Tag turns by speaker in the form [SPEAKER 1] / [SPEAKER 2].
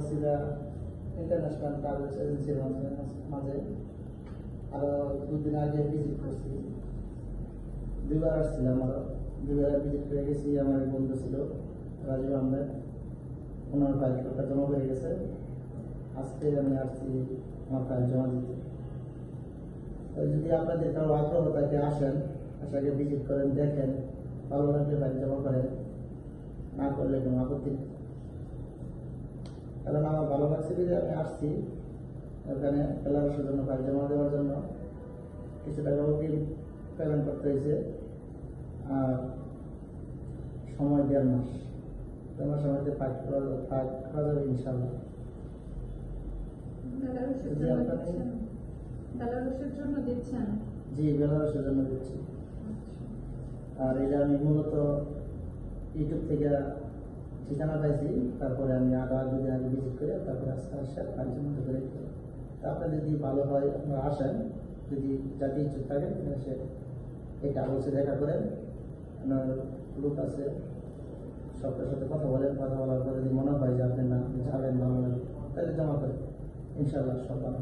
[SPEAKER 1] ওসিলা international travels এজেন্সির মাঝে আরও 2 দিন আগে ভিজিট করছি। 2বার আসছিলাম, আরও 2বার ভিজিট করে গেছি। আমার এক বন্ধু ছিল রাজীব আহমেদ, ওনার ফাইলটা জমা করে গেছে। আজকে আমি আসছি আমার ফাইল জমা দিতে। যদি আপনাদের কারো আগ্রহ থাকে আসেন, আসাকে ভিজিট করেন, দেখেন, ভালো লাগলে ফাইল জমা করেন, না করলে কোনো আপত্তি নেই। কারণ আমার ভালো লাগছে যে আমি আসছি ওখানে বেলারসের জন্য ফাইল জমা দেওয়ার জন্য কিছু টাকা অগ্রিম পেমেন্ট করতে হয়েছে। আর সময় 1.5 মাস, 1.5 মাসের মধ্যে ফাইল করা যাবে ইনশাল্লাহ।
[SPEAKER 2] বেলারুশের জন্য দিচ্ছেন?
[SPEAKER 1] জি, বেলারসের জন্য দিচ্ছি। আর এটা আমি মূলত ইউটিউব থেকে ঠিকানা পাইছি, তারপরে আমি আরো 2 দিন আগে ভিজিট করে তারপরে আস্তে আস্তে কাজের মধ্যে করে দিই। আপনার যদি ভালো হয় আপনারা আসেন, যদি যাতে ইচ্ছুক থাকেন সে এই কাগজে দেখা করেন, আপনার লোক আছে সবার সাথে কথা বলেন, কথা বলার পরে যদি মনে হয় যে আপনি না যাবেন ভালো লাগে তাহলে জমা করেন, ইনশাল্লাহ সব ভালো।